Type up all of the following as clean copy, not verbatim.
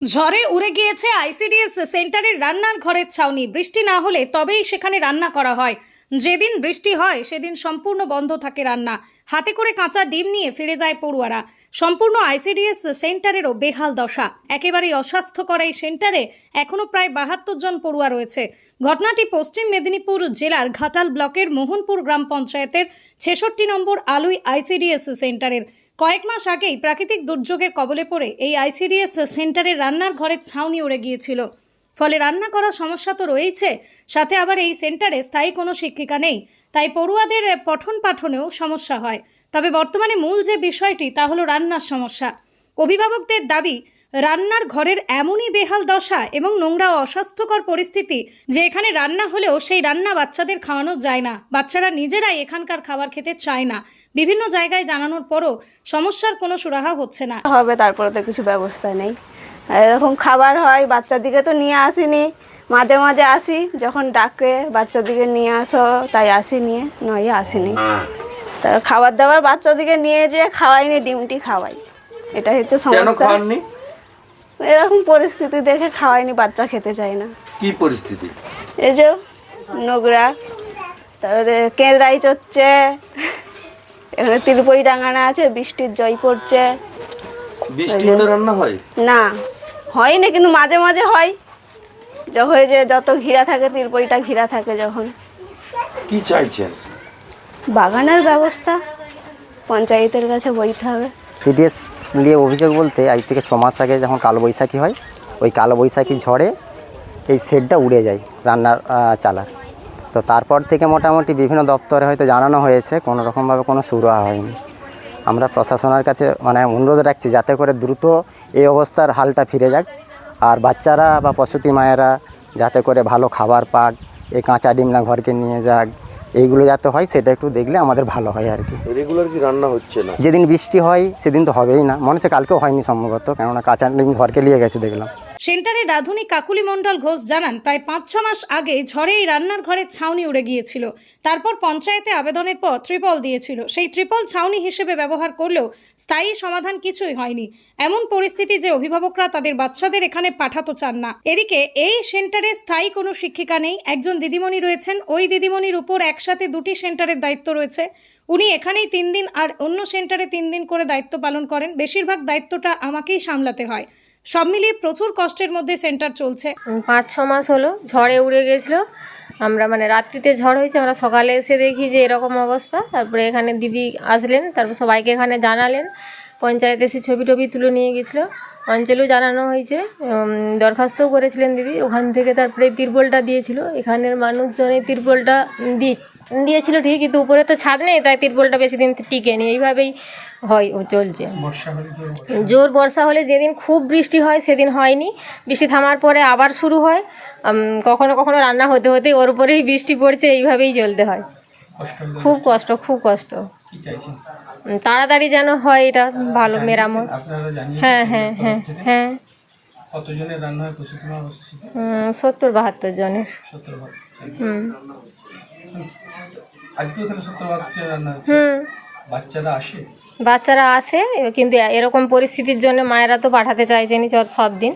ঝড়ে উড়ে গিয়েছে আইসিডিএস সেন্টারের রান্নার ঘরের ছাউনি। বৃষ্টি না হলে তবেই সেখানে রান্না করা হয়। যেদিন বৃষ্টি হয় সেদিন সম্পূর্ণ বন্ধ থাকে রান্না। হাতে করে কাঁচা ডিম নিয়ে ফিরে যায় পড়ুয়ারা। সম্পূর্ণ আইসিডিএস সেন্টারেরও বেহাল দশা। একেবারেই অস্বাস্থ্যকর এই সেন্টারে এখনও প্রায় 72 জন পড়ুয়া রয়েছে। ঘটনাটি পশ্চিম মেদিনীপুর জেলার ঘাটাল ব্লকের মোহনপুর গ্রাম পঞ্চায়েতের 66 নম্বর আলুই আইসিডিএস সেন্টারের। কয়েক মাস আগেই প্রাকৃতিক দুর্যোগের কবলে পড়ে এই আইসিডিএস সেন্টারের রান্নার ঘরের ছাউনি উড়ে গিয়েছিল। ফলে রান্না করার সমস্যা তো রয়েছে, সাথে আবার এই সেন্টারে স্থায়ী কোনো শিক্ষিকা নেই, তাই পড়ুয়াদের পঠন পাঠনেও সমস্যা হয়। তবে বর্তমানে মূল যে বিষয়টি তা হলো রান্নার সমস্যা। অভিভাবকদের দাবি, রান্নার ঘরের এমনই বেহাল দশা এবং নোংরা ও অস্বাস্থ্যকর পরিস্থিতি যে এখানে রান্না হলেও সেই রান্না বাচ্চাদের খাওয়ানো যায় না। বাচ্চারা নিজেরাই এখানকার খাবার খেতে চায় না। বিভিন্ন জায়গায় জানানোর পরও সমস্যার কোনো সুরাহা হচ্ছে না। হবে তারপরে তো কিছু ব্যবস্থা নেই। এরকম খাবার হয়, বাচ্চাদিকে তো নিয়ে আসিনি, মাঝে মাঝে আসি যখন ডাকে বাচ্চাদিকে নিয়ে আসো, তাই আসি, নিয়ে নয় আসিনি। তার খাবার দাবার বাচ্চাদিকে নিয়ে যেয়ে খাওয়াইনি, ডিমটি খাওয়াই, এটা হচ্ছে সমস্যা। এরকম পরিস্থিতি দেখে খাওয়াইনি, বাচ্চা খেতে চায় না। কি পরিস্থিতি? এই যে নোংরা, তারপরে কেঁদরাই চড়ছে, এখানে তিরপই ডাঙানো আছে, বৃষ্টির জল পড়ছে। বৃষ্টি হলে রান্না হয় না, হয় না, কিন্তু মাঝে মাঝে হয়, যখন যে যত ঘিরা থাকে, তিরপইটা ঘিরা থাকে যখন। কি চাইছেন? বাগানের ব্যবস্থা পঞ্চায়েতের কাছে বইতে হবে। সিডিএস নিয়ে অভিযোগ বলতে, আজ থেকে 6 মাস আগে যখন কালবৈশাখী হয়, ওই কালবৈশাখী ঝড়ে এই শেডটা উড়ে যায় রান্নার চালার। তো তারপর থেকে মোটামুটি বিভিন্ন দপ্তরে হয়তো জানানো হয়েছে, কোনো রকমভাবে কোনো সুরাহা হয়নি। আমরা প্রশাসনের কাছে অনুরোধ রাখছি যাতে করে দ্রুত এই অবস্থার হালটা ফিরে যাক, আর বাচ্চারা বা প্রসূতি মায়েরা যাতে করে ভালো খাবার পাক, এই কাঁচা ডিম না ঘরকে নিয়ে যাক, এইগুলো যাতে হয় সেটা একটু দেখলে আমাদের ভালো হয় আর কি। রেগুলার কি রান্না হচ্ছে না? যেদিন বৃষ্টি হয় সেদিন তো হবেই না, মনে হচ্ছে কালকেও হয়নি সম্ভবত, কেননা কাঁচা ডিম ঘরকে নিয়ে গেছে দেখলাম। সেন্টারে রাঁধুনি কাকুলি মণ্ডল ঘোষ জানান, প্রায় 5-6 মাস আগে ঝড়ে এই রান্নার ঘরের ছাউনি উড়ে গিয়েছিল। তারপর পঞ্চায়েতে আবেদনের পর ত্রিপল দিয়েছিল। সেই ত্রিপল ছাউনি হিসেবে ব্যবহার করলেও স্থায়ী সমাধান কিছুই হয়নি। এমন পরিস্থিতি যে অভিভাবকরা তাদের বাচ্চাদের এখানে পাঠাতে চান না। এদিকে এই সেন্টারে স্থায়ী কোনো শিক্ষিকা নেই। একজন দিদিমণি রয়েছেন, ওই দিদিমণির উপর একসাথে 2টি সেন্টারের দায়িত্ব রয়েছে। উনি এখানেই 3 দিন আর অন্য সেন্টারে 3 দিন করে দায়িত্ব পালন করেন। বেশিরভাগ দায়িত্বটা আমাকেই সামলাতে হয়। সব মিলিয়ে প্রচুর কষ্টের মধ্যে সেন্টার চলছে। 5-6 মাস হলো ঝড়ে উড়ে গেছিলো। আমরা রাত্রিতে ঝড় হয়েছে, আমরা সকালে এসে দেখি যে এরকম অবস্থা। তারপরে এখানে দিদি আসলেন, তারপর সবাইকে এখানে জানালেন। পঞ্চায়েতে এসে ছবি টবি তুলে নিয়ে গেছিলো, অঞ্চলেও জানানো হয়েছে, দরখাস্তও করেছিলেন দিদি। ওখান থেকে তারপরে তিরপলটা দিয়েছিল। এখানের মানুষজন এই তিরপলটা দিয়েছিল ঠিক, কিন্তু উপরে তো ছাদ নেই, তাই তিরপলটা বেশি দিন টিকেনি। এইভাবেই চলছে। জোর বর্ষা হলে যেদিন খুব বৃষ্টি হয় সেদিন হয়নি, বৃষ্টি থামার পরে আবার শুরু হয়। কখনো কখনো রান্না হতে হতে ওর উপরেই বৃষ্টি পড়ছে, এইভাবেই চলতে হয়। খুব কষ্ট, খুব কষ্ট। তাড়াতাড়ি যেন হয় এটা ভালো মেরামত। হ্যাঁ হ্যাঁ হ্যাঁ হ্যাঁ 70-72 জনের। বাচ্চারা আসে, কিন্তু এরকম পরিস্থিতির জন্য মায়েরা তো পাঠাতে চাইছেনি সব দিন।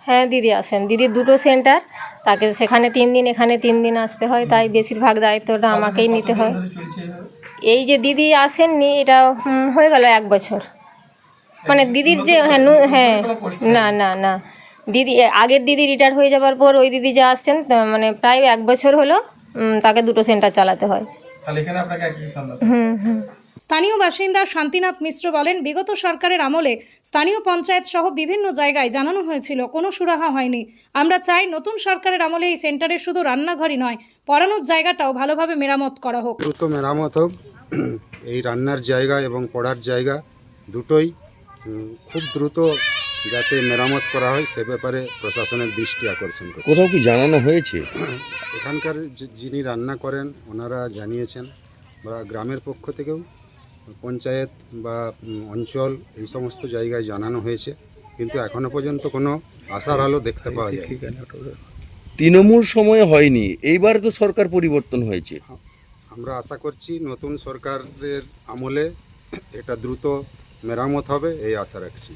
হ্যাঁ দিদি আসেন, দিদির 2টো সেন্টার, তাকে সেখানে 3 দিন, এখানে 3 দিন আসতে হয়, তাই বেশিরভাগ দায়িত্বটা আমাকেই নিতে হয়। এই যে দিদি আসেননি, এটা হয়ে গেল 1 বছর। দিদির যে হ্যাঁ না না না দিদি, আগের দিদি রিটায়ার হয়ে যাওয়ার পর ওই দিদি যা আসছেন, প্রায় 1 বছর হলো তাকে 2টো সেন্টার চালাতে হয়। স্থানীয় বাসিন্দা শান্তিনাথ মিশ্র বলেন, বিগত সরকারের আমলে স্থানীয় পঞ্চায়েত সহ বিভিন্ন জায়গায় জানানো হয়েছিল, কোনো সুরাহা হয়নি। আমরা চাই নতুন সরকারের আমলে এই সেন্টারে শুধু রান্নাঘরই নয়, পড়ানোর জায়গাটাও ভালোভাবে মেরামত করা হোক। দ্রুত মেরামত হোক, এই রান্নার জায়গা এবং পড়ার জায়গা দুটোই খুব দ্রুত যাতে মেরামত করা হয় সে ব্যাপারে প্রশাসনের দৃষ্টি আকর্ষণ করে। কোথাও কি জানানো হয়েছে? এখানকার যিনি রান্না করেন ওনারা জানিয়েছেন, বা গ্রামের পক্ষ থেকেও পঞ্চায়েত বা অঞ্চল এই সমস্ত জায়গায় জানানো হয়েছে, কিন্তু এখনো পর্যন্ত কোনো আশার আলো দেখতে পাওয়া যায়। তৃণমূল সময়ে হয়নি, এইবারে তো সরকার পরিবর্তন হয়েছে। আমরা আশা করছি নতুন সরকারের আমলে এটা দ্রুত মেরামত হবে, এই আশা রাখছি।